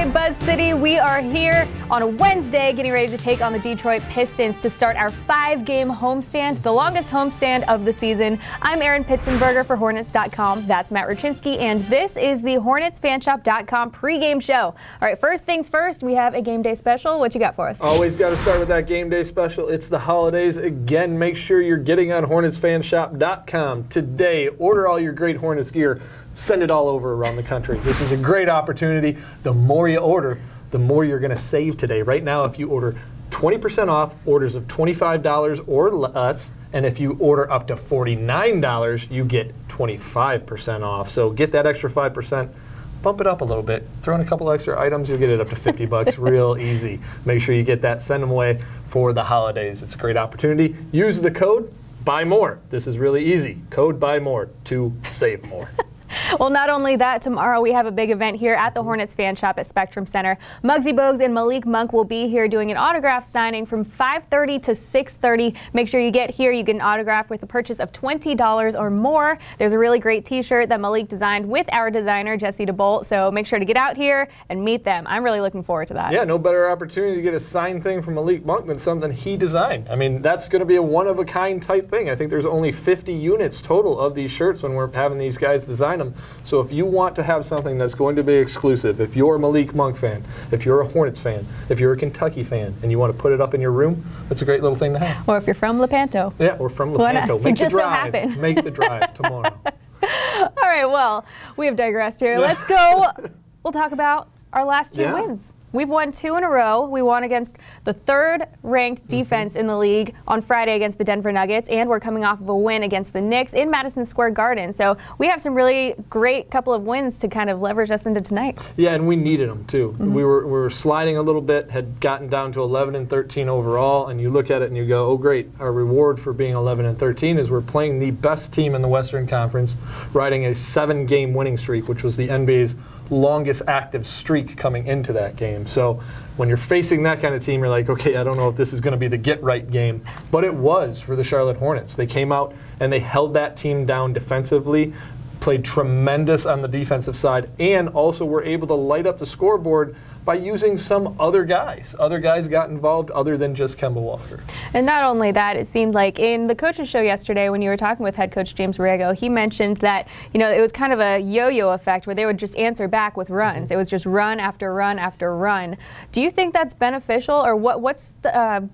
right, Buzz City, we are here on a Wednesday getting ready to take on the Detroit Pistons to start our 5-game homestand, the longest homestand of the season. I'm Erin Pitzenberger for Hornets.com. That's Matt Ruchinski, and this is the HornetsFanshop.com pregame show. All right, first things first, we have a game day special. What you got for us? Always got to start with that game day special. It's the holidays. Again, make sure you're getting on HornetsFanshop.com today. Order all your great Hornets gear. Send it all over around the country. This is a great opportunity. The more you order, the more you're going to save today. Right now, if you order 20% off orders of $25 or less, and if you order up to $49, you get 25% off. So get that extra 5%. Bump it up a little bit. Throw in a couple extra items, you'll get it up to $50 real easy. Make sure you get that. Send them away for the holidays. It's a great opportunity. Use the code BUYMORE. This is really easy. Code BUYMORE to save more. Well, not only that, tomorrow we have a big event here at the Hornets Fan Shop at Spectrum Center. Muggsy Bogues and Malik Monk will be here doing an autograph signing from 5:30 to 6:30. Make sure you get here. You get an autograph with a purchase of $20 or more. There's a really great t-shirt that Malik designed with our designer, Jesse DeBolt. So make sure to get out here and meet them. I'm really looking forward to that. Yeah, no better opportunity to get a signed thing from Malik Monk than something he designed. I mean, that's going to be a one-of-a-kind type thing. I think there's only 50 units total of these shirts when we're having these guys design them. So if you want to have something that's going to be exclusive, if you're a Malik Monk fan, if you're a Hornets fan, if you're a Kentucky fan, and you want to put it up in your room, that's a great little thing to have. Or if you're from Lepanto. Yeah, or from Lepanto. Make the drive. So happen. Make the drive tomorrow. All right, well, we have digressed here. Let's go. We'll talk about our last two wins. We've won 2 in a row. We won against the third-ranked defense in the league on Friday against the Denver Nuggets, and we're coming off of a win against the Knicks in Madison Square Garden. So we have some really great couple of wins to kind of leverage us into tonight. Yeah, and we needed them too. We were sliding a little bit, had gotten down to 11-13 overall, and you look at it and you go, oh great, our reward for being 11-13 is we're playing the best team in the Western Conference, riding a 7-game winning streak, which was the NBA's longest active streak coming into that game. So when you're facing that kind of team, you're like, okay, I don't know if this is going to be the get-right game. But it was for the Charlotte Hornets. They came out and they held that team down defensively, played tremendous on the defensive side, and also were able to light up the scoreboard by using some other guys. Other guys got involved other than just Kemba Walker. And not only that, it seemed like in the coaches show yesterday when you were talking with head coach James Borrego, he mentioned that, you know, it was kind of a yo-yo effect where they would just answer back with runs. It was just run after run after run. Do you think that's beneficial, or what's the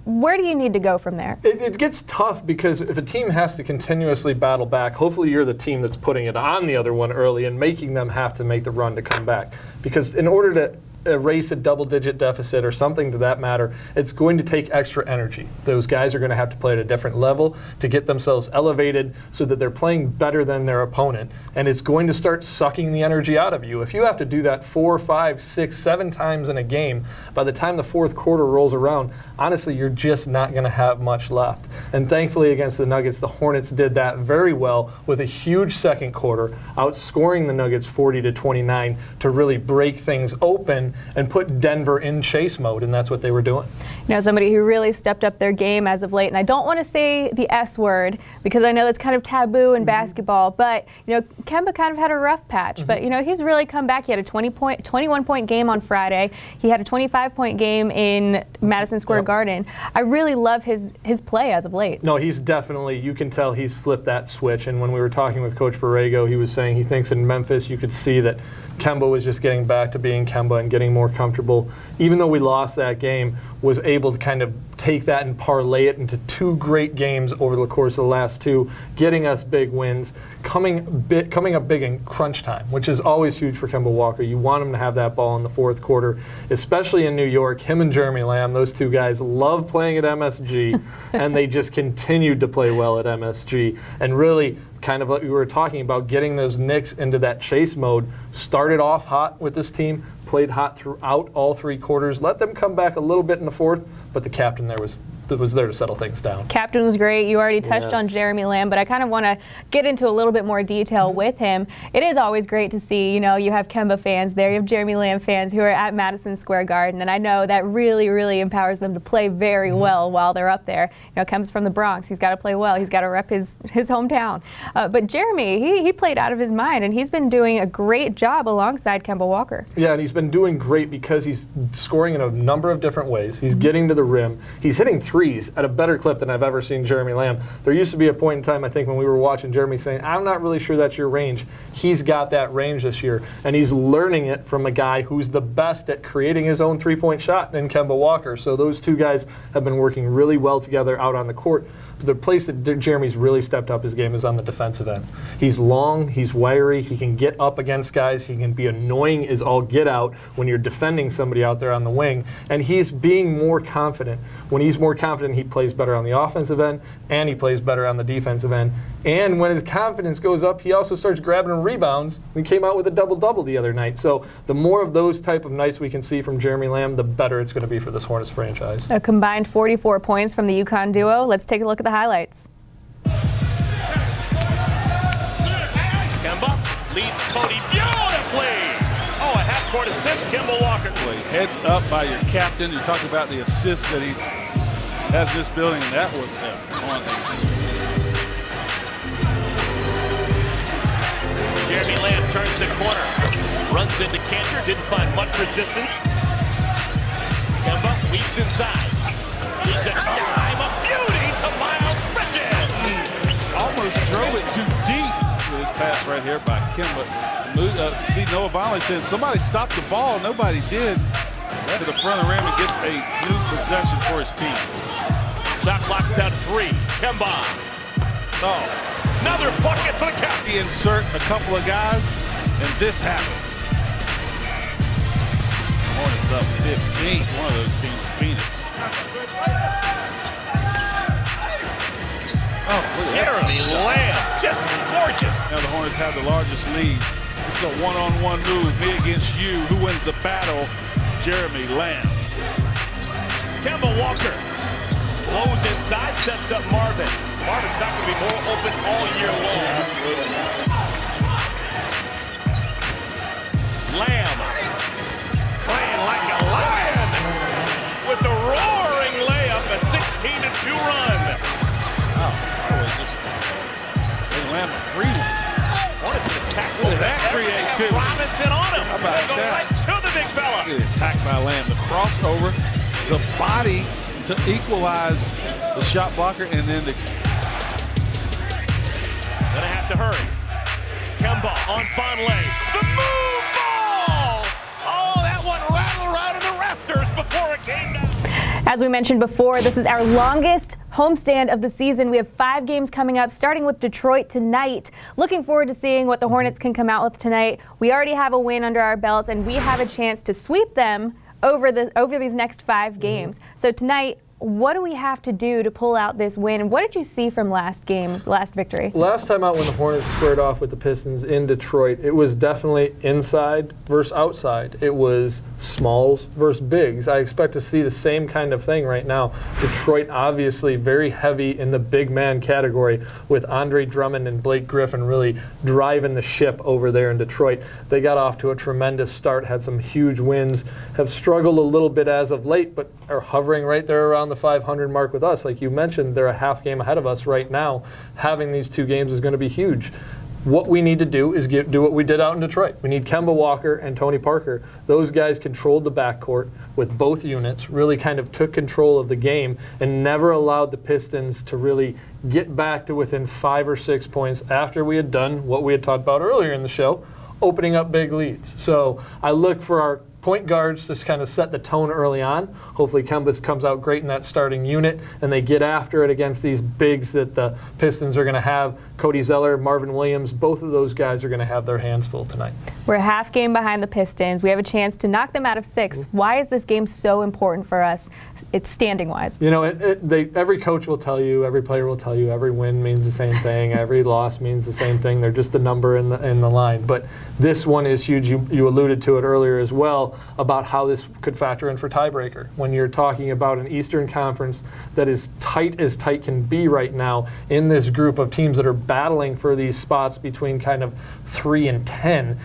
where do you need to go from there? It gets tough because if a team has to continuously battle back, hopefully you're the team that's putting it on the other one early and making them have to make the run to come back. Because in order to erase a double-digit deficit or something to that matter, it's going to take extra energy. Those guys are going to have to play at a different level to get themselves elevated so that they're playing better than their opponent, and it's going to start sucking the energy out of you. If you have to do that 4, 5, 6, 7 times in a game, by the time the fourth quarter rolls around, honestly, you're just not going to have much left. And thankfully against the Nuggets, the Hornets did that very well with a huge second quarter, outscoring the Nuggets 40-29 to really break things open and put Denver in chase mode, and that's what they were doing. You know, somebody who really stepped up their game as of late, and I don't want to say the S word because I know it's kind of taboo in basketball, but, you know, Kemba kind of had a rough patch, but, you know, he's really come back. He had a 21-point game on Friday. He had a 25-point game in Madison Square Garden. I really love his play as of late. No, he's definitely, you can tell he's flipped that switch, and when we were talking with Coach Borrego, he was saying he thinks in Memphis you could see that Kemba was just getting back to being Kemba and getting more comfortable. Even though we lost that game, was able to kind of take that and parlay it into 2 great games over the course of the last 2, getting us big wins, coming up big in crunch time, which is always huge for Kemba Walker. You want him to have that ball in the fourth quarter, especially in New York. Him and Jeremy Lamb, those 2 guys love playing at MSG, and they just continued to play well at MSG. And really, kind of like we were talking about, getting those Knicks into that chase mode, started off hot with this team, played hot throughout all 3 quarters, let them come back a little bit in the fourth, but the captain there was was there to settle things down. Captain was great. You already touched on Yes. Jeremy Lamb, but I kind of want to get into a little bit more detail with him. It is always great to see, you have Kemba fans there, you have Jeremy Lamb fans who are at Madison Square Garden, and I know that really, really empowers them to play very well while they're up there. Kemba's from the Bronx. He's got to play well. He's got to rep his hometown. But Jeremy, he played out of his mind, and he's been doing a great job alongside Kemba Walker. Yeah, and he's been doing great because he's scoring in a number of different ways. He's getting to the rim. He's hitting threes at a better clip than I've ever seen Jeremy Lamb. There used to be a point in time, I think, when we were watching Jeremy saying, I'm not really sure that's your range. He's got that range this year, and he's learning it from a guy who's the best at creating his own three-point shot in Kemba Walker. So those two guys have been working really well together out on the court. The place that Jeremy's really stepped up his game is on the defensive end. He's long, he's wiry, he can get up against guys, he can be annoying as all get out when you're defending somebody out there on the wing, and he's being more confident. When he's more confident, he plays better on the offensive end, and he plays better on the defensive end. And when his confidence goes up, he also starts grabbing rebounds. He came out with a double-double the other night. So the more of those type of nights we can see from Jeremy Lamb, the better it's going to be for this Hornets franchise. A combined 44 points from the UConn duo. Let's take a look at the highlights. Kemba leads Cody beautifully. Oh, a half-court assist, Kemba Walker. Heads up by your captain. You talk about the assist that he has this building, and that was one thing. Jeremy Lamb turns the corner, runs into Cantor, didn't find much resistance. Kemba weaves inside. He's a dime of beauty to Miles Bridges. Almost drove it too deep with his pass right here by Kemba. See Noah Vonleh saying somebody stopped the ball. Nobody did. Right to the front of the rim and gets a new possession for his team. Shot clock's down 3. Kemba. Oh. Another bucket for the Cavs. He insert a couple of guys, and this happens. Hornets up 15. One of those teams, Phoenix. Oh, Jeremy Lamb, just gorgeous. Now the Hornets have the largest lead. It's a one-on-one move, me against you. Who wins the battle? Jeremy Lamb. Kemba Walker blows inside, sets up Marvin. Marvin's not going to be more open all year long. Absolutely. Lamb playing like a lion with the roaring layup, a 16-2 run. Oh, just gave Lamb a free one. Hornets attack. Look at that creativity. Robinson on him. How about They go that? right to the big fella. Good attack by Lamb. The crossover, the body to equalize the shot blocker, and then the Gonna have to hurry. Kemba on Vonleh. The move ball! Oh, that one rattled right in the rafters before it came down. As we mentioned before, this is our longest homestand of the season. We have 5 games coming up, starting with Detroit tonight. Looking forward to seeing what the Hornets can come out with tonight. We already have a win under our belts, and we have a chance to sweep them over these next 5 games. So tonight, what do we have to do to pull out this win? And what did you see from last victory? Last time out when the Hornets squared off with the Pistons in Detroit, it was definitely inside versus outside. It was smalls versus bigs. I expect to see the same kind of thing right now. Detroit obviously very heavy in the big man category with Andre Drummond and Blake Griffin really driving the ship over there in Detroit. They got off to a tremendous start, had some huge wins, have struggled a little bit as of late, but are hovering right there around the 500 mark with us. Like you mentioned, they're a half game ahead of us right now. Having these 2 games is going to be huge. What we need to do is do what we did out in Detroit. We need Kemba Walker and Tony Parker. Those guys controlled the backcourt with both units, really kind of took control of the game and never allowed the Pistons to really get back to within 5 or 6 points after we had done what we had talked about earlier in the show, opening up big leads. So I look for our point guards to kind of set the tone early on. Hopefully Kemba comes out great in that starting unit and they get after it against these bigs that the Pistons are going to have. Cody Zeller, Marvin Williams, both of those guys are going to have their hands full tonight. We're a half game behind the Pistons. We have a chance to knock them out of 6. Why is this game so important for us? It's standing-wise. You know, every coach will tell you, every player will tell you, every win means the same thing, every loss means the same thing. They're just a number in the line. But this one is huge. You alluded to it earlier as well about how this could factor in for tiebreaker. When you're talking about an Eastern Conference that is tight as tight can be right now in this group of teams that are battling for these spots between kind of 3 and 10,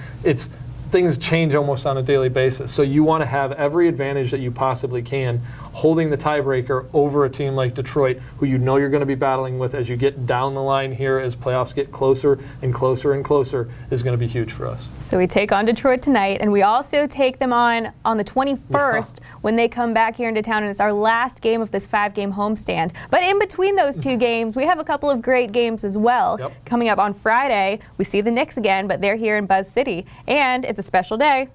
things change almost on a daily basis. So you want to have every advantage that you possibly can, holding the tiebreaker over a team like Detroit, who you know you're going to be battling with as you get down the line here, as playoffs get closer and closer and closer, is going to be huge for us. So we take on Detroit tonight, and we also take them on the 21st when they come back here into town, and it's our last game of this 5-game homestand. But in between those 2 games, we have a couple of great games as well. Coming up on Friday, we see the Knicks again, but they're here in Buzz City, and it's a special day.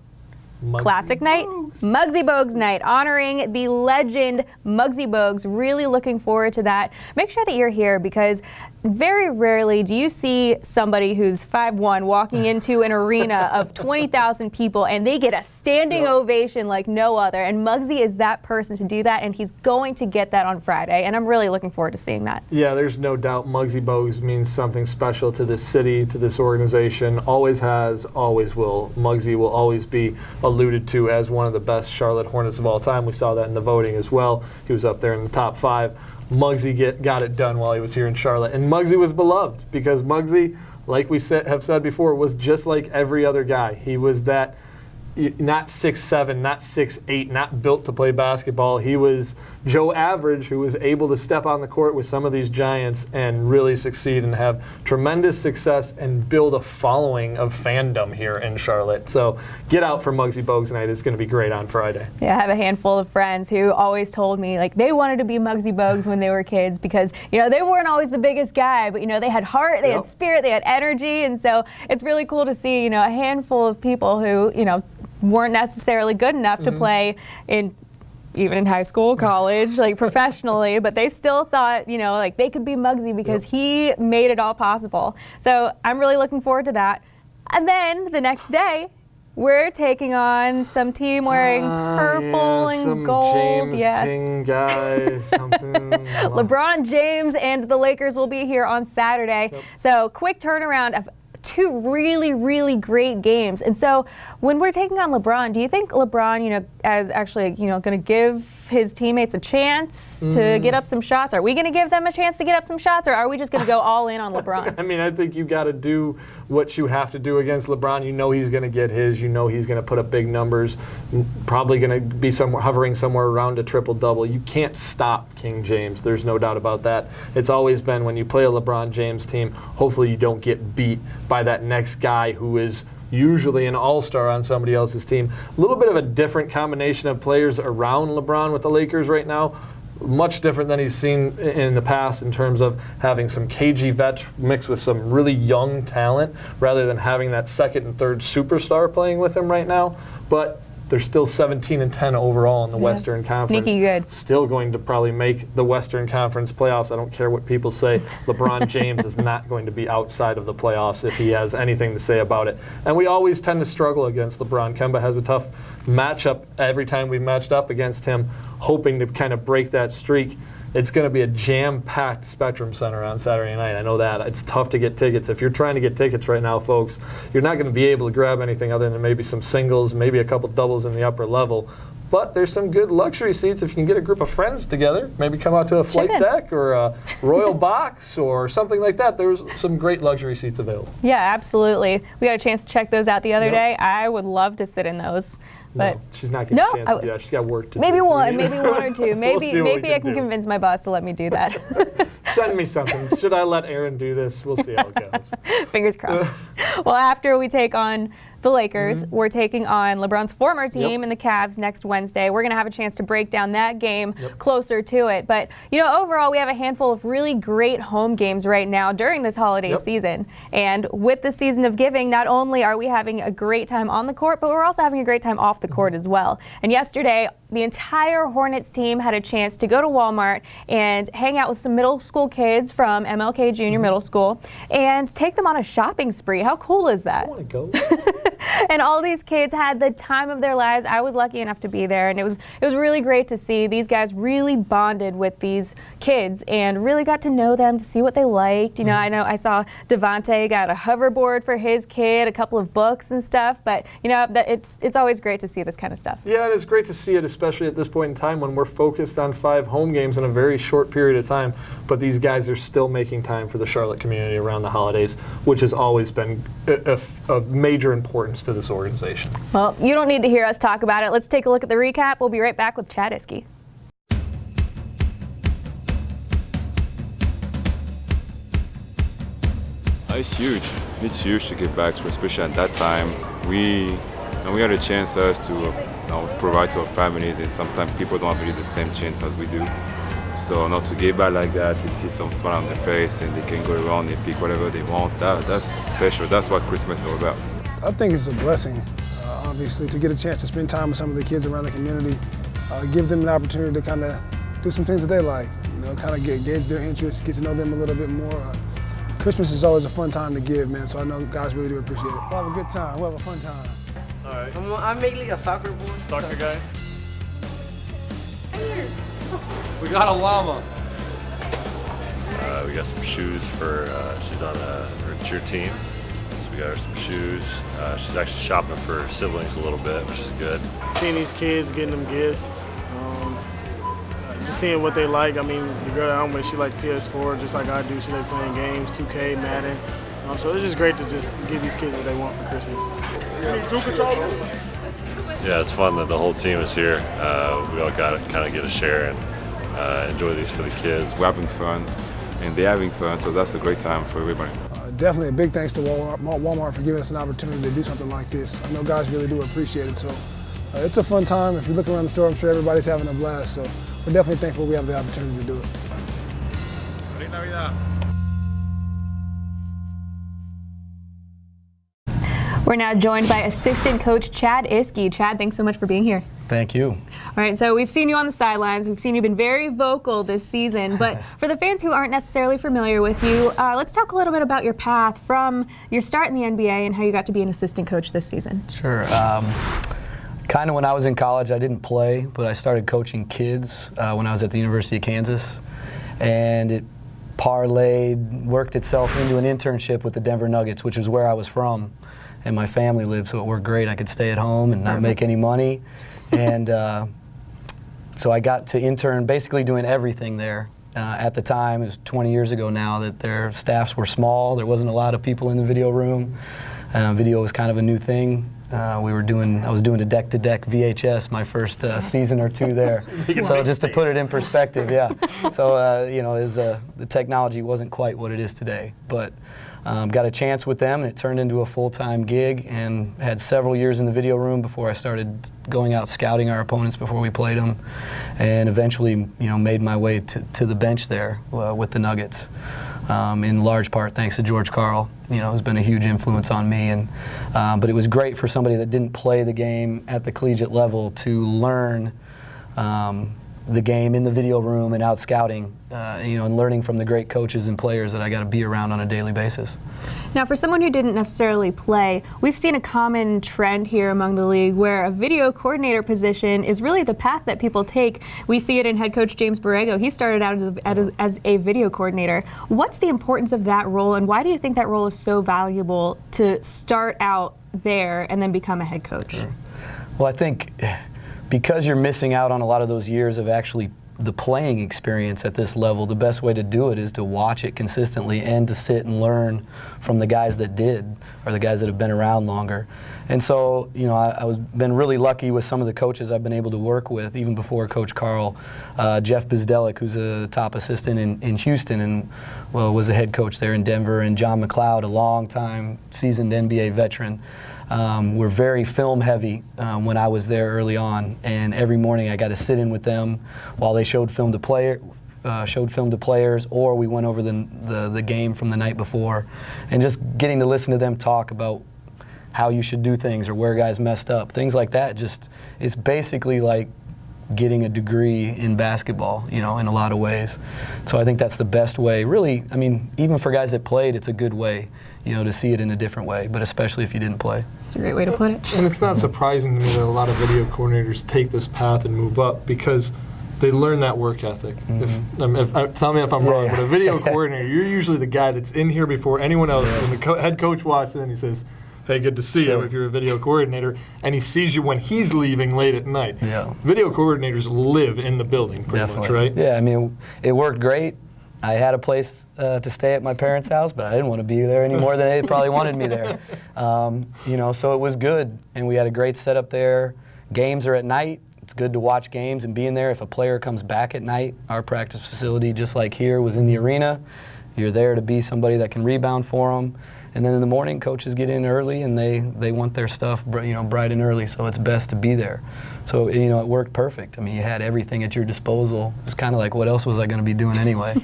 Classic night, Muggsy Bogues night, honoring the legend Muggsy Bogues. Really looking forward to that. Make sure that you're here, because very rarely do you see somebody who's 5'1" walking into an arena of 20,000 people and they get a standing ovation like no other. And Muggsy is that person to do that, and he's going to get that on Friday. And I'm really looking forward to seeing that. Yeah, there's no doubt Muggsy Bogues means something special to this city, to this organization. Always has, always will. Muggsy will always be alluded to as one of the best Charlotte Hornets of all time. We saw that in the voting as well. He was up there in the top 5. Muggsy got it done while he was here in Charlotte. And Muggsy was beloved because Muggsy, like we have said before, was just like every other guy. He was that not 6'7", not 6'8", not built to play basketball. He was Joe Average, who was able to step on the court with some of these giants and really succeed and have tremendous success and build a following of fandom here in Charlotte. So get out for Muggsy Bogues night. It's going to be great on Friday. Yeah, I have a handful of friends who always told me like they wanted to be Muggsy Bogues when they were kids, because they weren't always the biggest guy, but they had heart, they had spirit, they had energy, and so it's really cool to see a handful of people who weren't necessarily good enough to play even in high school, college, like professionally, but they still thought, like they could be Muggsy because he made it all possible. So I'm really looking forward to that. And then the next day, we're taking on some team wearing purple and some gold. James King guy, something. LeBron James and the Lakers will be here on Saturday. So quick turnaround of 2 really, really great games. And so when we're taking on LeBron, do you think LeBron, is actually, going to give his teammates a chance to get up some shots? Are we going to give them a chance to get up some shots, or are we just going to go all in on LeBron? I mean, I think you got to do what you have to do against LeBron. He's going to get his. He's going to put up big numbers. Probably going to be hovering somewhere around a triple-double. You can't stop King James. There's no doubt about that. It's always been when you play a LeBron James team, hopefully you don't get beat by that next guy who is usually an all-star on somebody else's team. A little bit of a different combination of players around LeBron with the Lakers right now. Much different than he's seen in the past in terms of having some cagey vets mixed with some really young talent rather than having that second and third superstar playing with him right now. But they're still 17-10 overall in the Western Conference. Sneaky good. Still going to probably make the Western Conference playoffs. I don't care what people say. LeBron James is not going to be outside of the playoffs if he has anything to say about it. And we always tend to struggle against LeBron. Kemba has a tough matchup every time we've matched up against him, hoping to kind of break that streak. It's going to be a jam-packed Spectrum Center on Saturday night. I know that. It's tough to get tickets. If you're trying to get tickets right now, folks, you're not going to be able to grab anything other than maybe some singles, maybe a couple doubles in the upper level. But there's some good luxury seats if you can get a group of friends together. Maybe come out to a flight deck or a Royal Box or something like that. There's some great luxury seats available. Yeah, absolutely. We got a chance to check those out the other day. I would love to sit in those. But no, she's not getting a chance to do that. She's got work to do. Maybe one or two. Maybe we'll maybe I can convince my boss to let me do that. Send me something. Should I let Aaron do this? We'll see how it goes. Fingers crossed. Well, after we take on the Lakers, we're taking on LeBron's former team in the Cavs next Wednesday. We're going to have a chance to break down that game closer to it. But, overall, we have a handful of really great home games right now during this holiday season. And with the season of giving, not only are we having a great time on the court, but we're also having a great time off the court as well. And yesterday, the entire Hornets team had a chance to go to Walmart and hang out with some middle school kids from MLK Junior Middle School and take them on a shopping spree. How cool is that? I want to go. And all these kids had the time of their lives. I was lucky enough to be there, and it was really great to see. These guys really bonded with these kids and really got to know them, to see what they liked. You know I saw Devontae got a hoverboard for his kid, a couple of books and stuff, but it's always great to see this kind of stuff. Yeah, and it's great to see it, especially at this point in time when we're focused on 5 home games in a very short period of time, but these guys are still making time for the Charlotte community around the holidays, which has always been of major importance to this organization. Well, you don't need to hear us talk about it. Let's take a look at the recap. We'll be right back with Chad Iske. It's huge. It's huge to give back, especially at that time. We had a chance to provide to our families, and sometimes people don't have really the same chance as we do. So not to give back like that, to see some smile on their face and they can go around and pick whatever they want, that's special. That's what Christmas is all about. I think it's a blessing, obviously, to get a chance to spend time with some of the kids around the community, give them an opportunity to kind of do some things that they like, kind of gauge their interests, get to know them a little bit more. Christmas is always a fun time to give, man, so I know guys really do appreciate it. We'll have a good time. We'll have a fun time. All right. I'm making a soccer board. Soccer guy? We got a llama. We got some shoes for, she's on her cheer team. So we got her some shoes. She's actually shopping for her siblings a little bit, which is good. Seeing these kids, getting them gifts, just seeing what they like. I mean, the girl at home with, she like PS4 just like I do. She like playing games, 2K, Madden. So it's just great to just give these kids what they want for Christmas. Yeah, it's fun that the whole team is here. We all got to kind of get a share and enjoy these for the kids. We're having fun, and they're having fun, so that's a great time for everybody. Definitely a big thanks to Walmart for giving us an opportunity to do something like this. I know guys really do appreciate it, so it's a fun time. If you look around the store, I'm sure everybody's having a blast, so we're definitely thankful we have the opportunity to do it. Feliz Navidad. We're now joined by assistant coach Chad Iske. Chad, thanks so much for being here. Thank you. All right, so we've seen you on the sidelines. We've seen you've been very vocal this season. But for the fans who aren't necessarily familiar with you, let's talk a little bit about your path from your start in the NBA and how you got to be an assistant coach this season. Sure. Kind of when I was in college, I didn't play, but I started coaching kids when I was at the University of Kansas. And it worked itself into an internship with the Denver Nuggets, which is where I was from. And my family lived, so it worked great. I could stay at home and not make any money. And so I got to intern basically doing everything there. At the time, it was 20 years ago now, that their staffs were small. There wasn't a lot of people in the video room. Video was kind of a new thing. I was doing a deck-to-deck VHS my first season or two there. So just to put it in perspective, yeah. So the technology wasn't quite what it is today, but got a chance with them, and it turned into a full-time gig, and had several years in the video room before I started going out scouting our opponents before we played them, and eventually made my way to the bench there with the Nuggets. In large part thanks to George Karl, who's been a huge influence on me. And but it was great for somebody that didn't play the game at the collegiate level to learn the game in the video room and out scouting, and learning from the great coaches and players that I got to be around on a daily basis. Now, for someone who didn't necessarily play, we've seen a common trend here among the league where a video coordinator position is really the path that people take. We see it in head coach James Borrego. He started out as a video coordinator. What's the importance of that role, and why do you think that role is so valuable to start out there and then become a head coach? Sure. Well, I think because you're missing out on a lot of those years of actually the playing experience at this level, the best way to do it is to watch it consistently and to sit and learn from the guys that did, or the guys that have been around longer. And so, I've been really lucky with some of the coaches I've been able to work with, even before Coach Karl. Jeff Bizdelik, who's a top assistant in Houston and was a head coach there in Denver, and John McLeod, a long-time seasoned NBA veteran. We're very film heavy when I was there early on, and every morning I got to sit in with them while they showed film to players, or we went over the game from the night before, and just getting to listen to them talk about how you should do things or where guys messed up, things like that. It's basically like getting a degree in basketball, in a lot of ways. So I think that's the best way. Really, I mean, even for guys that played, it's a good way, to see it in a different way, but especially if you didn't play. That's a great way to put it. And it's not surprising to me that a lot of video coordinators take this path and move up because they learn that work ethic. Tell me if I'm wrong, but a video coordinator, you're usually the guy that's in here before anyone else, and the head coach walks in and he says, "Hey, good to see you," if you're a video coordinator, and he sees you when he's leaving late at night. Yeah. Video coordinators live in the building pretty much, right? Yeah, I mean, it worked great. I had a place to stay at my parents' house, but I didn't want to be there any more than they probably wanted me there. So it was good, and we had a great setup there. Games are at night. It's good to watch games and be in there. If a player comes back at night, our practice facility, just like here, was in the arena. You're there to be somebody that can rebound for them. And then in the morning, coaches get in early, and they want their stuff, bright and early. So it's best to be there. So it worked perfect. I mean, you had everything at your disposal. It was kind of like, what else was I going to be doing anyway?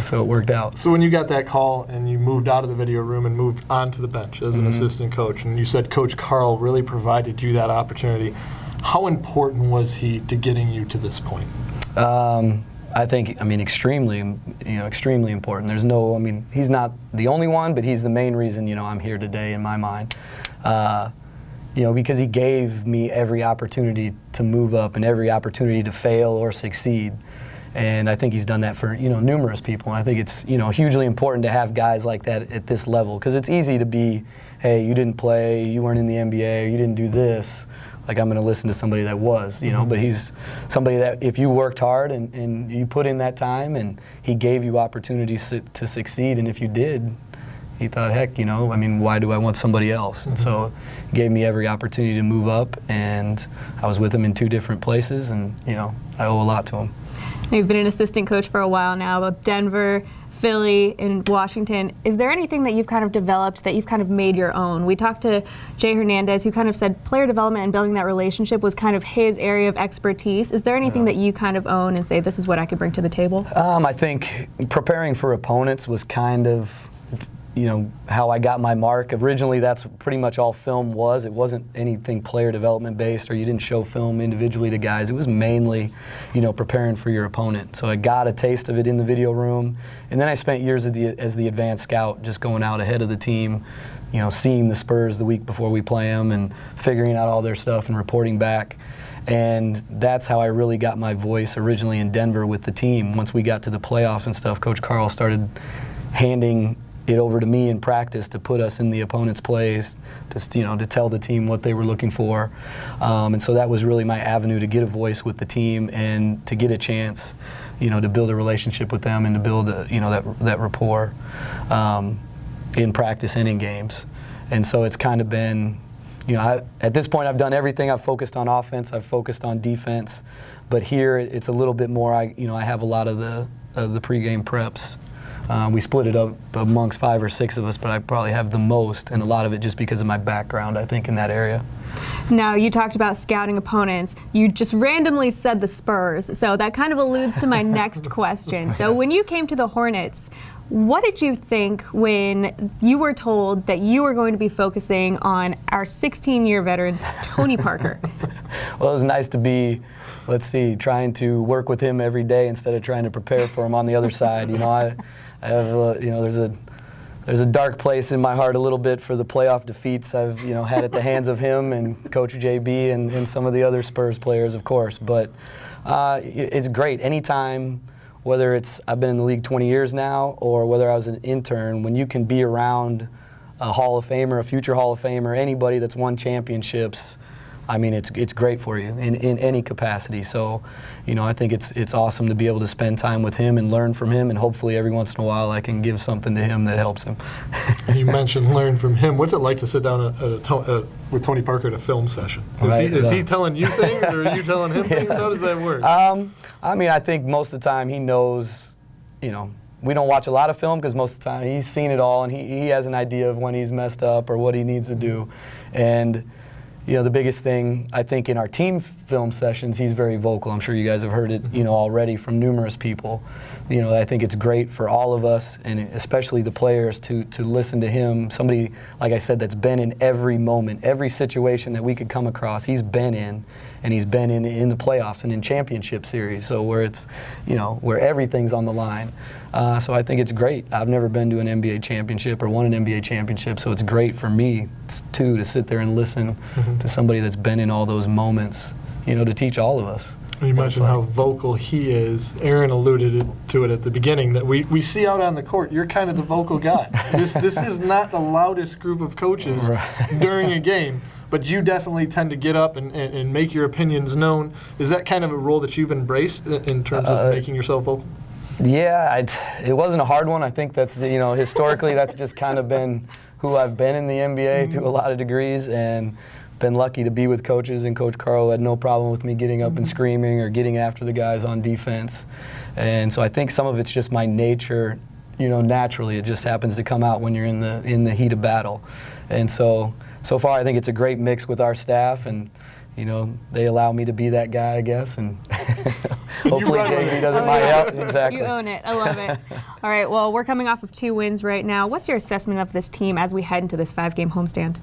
So it worked out. So when you got that call and you moved out of the video room and moved onto the bench as an assistant coach, and you said Coach Carl really provided you that opportunity, how important was he to getting you to this point? I think, extremely important. He's not the only one, but he's the main reason, I'm here today in my mind. Because he gave me every opportunity to move up and every opportunity to fail or succeed. And I think he's done that for, numerous people. And I think it's, hugely important to have guys like that at this level, because it's easy to be, hey, you didn't play, you weren't in the NBA, you didn't do this. Like, I'm going to listen to somebody that was, but he's somebody that if you worked hard and you put in that time and he gave you opportunities to succeed, and if you did, he thought, heck, why do I want somebody else? And so he gave me every opportunity to move up, and I was with him in 2 different places, and, I owe a lot to him. You've been an assistant coach for a while now, both Denver, Philly, and Washington. Is there anything that you've kind of developed that you've kind of made your own? We talked to Jay Hernandez, who kind of said player development and building that relationship was kind of his area of expertise. Is there anything that you kind of own and say, this is what I could bring to the table? I think preparing for opponents was kind of, how I got my mark. Originally, that's pretty much all film was. It wasn't anything player development based, or you didn't show film individually to guys. It was mainly, preparing for your opponent. So I got a taste of it in the video room, and then I spent years as the advanced scout, just going out ahead of the team, seeing the Spurs the week before we play them and figuring out all their stuff and reporting back. And that's how I really got my voice originally in Denver with the team. Once we got to the playoffs and stuff, Coach Carl started handing it over to me in practice to put us in the opponent's plays, to tell the team what they were looking for. And so that was really my avenue to get a voice with the team and to get a chance, to build a relationship with them and to build that rapport in practice and in games. And so it's kind of been, at this point I've done everything. I've focused on offense, I've focused on defense, but here it's a little bit more. I have a lot of the pregame preps. We split it up amongst 5 or 6 of us, but I probably have the most, and a lot of it just because of my background, I think, in that area. Now, you talked about scouting opponents. You just randomly said the Spurs, so that kind of alludes to my next question. So when you came to the Hornets, what did you think when you were told that you were going to be focusing on our 16-year veteran, Tony Parker? Well, it was nice to be, trying to work with him every day instead of trying to prepare for him on the other side. I have, there's a dark place in my heart a little bit for the playoff defeats I've, had at the hands of him and Coach JB and some of the other Spurs players, of course. But it's great. Anytime, whether I've been in the league 20 years now or whether I was an intern, when you can be around a Hall of Famer, a future Hall of Famer, anybody that's won championships, it's great for you in any capacity. So, I think it's awesome to be able to spend time with him and learn from him, and hopefully every once in a while I can give something to him that helps him. You mentioned learn from him. What's it like to sit down with Tony Parker at a film session? Is he telling you things, or are you telling him things? How does that work? I think most of the time he knows, we don't watch a lot of film because most of the time he's seen it all, and he has an idea of when he's messed up or what he needs to do. And the biggest thing, I think, in our team film sessions, he's very vocal. I'm sure you guys have heard it, already from numerous people. I think it's great for all of us, and especially the players, to listen to him. Somebody, like I said, that's been in every moment, every situation that we could come across, he's been in, and he's been in the playoffs and in championship series, so where it's, where everything's on the line. So I think it's great. I've never been to an NBA championship or won an NBA championship, so it's great for me, too, to sit there and listen to somebody that's been in all those moments, to teach all of us. You mentioned how vocal he is. Aaron alluded to it at the beginning, that we see out on the court, you're kind of the vocal guy. This is not the loudest group of coaches during a game, but you definitely tend to get up and make your opinions known. Is that kind of a role that you've embraced in terms of making yourself vocal? Yeah, it wasn't a hard one. I think that's, historically that's just kind of been who I've been in the NBA to a lot of degrees, and been lucky to be with coaches, and Coach Carl had no problem with me getting up and screaming or getting after the guys on defense. And so I think some of it's just my nature, naturally. It just happens to come out when you're in the heat of battle. And so far I think it's a great mix with our staff, and they allow me to be that guy, I guess, and hopefully JV doesn't mind out. Exactly. You own it. I love it. All right, well, we're coming off of 2 wins right now. What's your assessment of this team as we head into this 5-game homestand?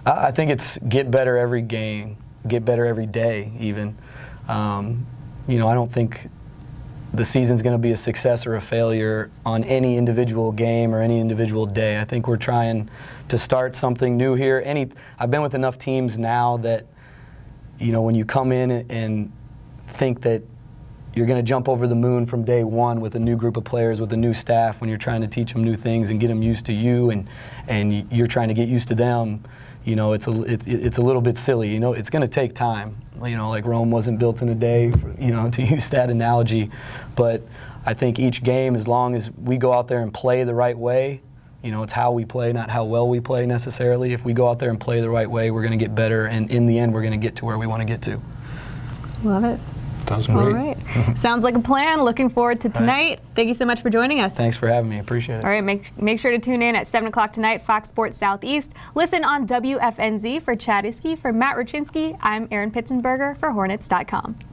I think it's get better every game, get better every day even. I don't think the season's going to be a success or a failure on any individual game or any individual day. I think we're trying to start something new here. I've been with enough teams now that, when you come in and think that you're going to jump over the moon from day one with a new group of players, with a new staff, when you're trying to teach them new things and get them used to you, and you're trying to get used to them, it's a little bit silly. It's going to take time. Like Rome wasn't built in a day, to use that analogy. But I think each game, as long as we go out there and play the right way, it's how we play, not how well we play necessarily. If we go out there and play the right way, we're going to get better, and in the end, we're going to get to where we want to get to. Love it. Sounds great. All right. Sounds like a plan. Looking forward to tonight. Thank you so much for joining us. Thanks for having me. Appreciate it. All right. Make sure to tune in at 7 o'clock tonight, Fox Sports Southeast. Listen on WFNZ. For Chad Iske, for Matt Ruchinsky, I'm Erin Pitzenberger for Hornets.com.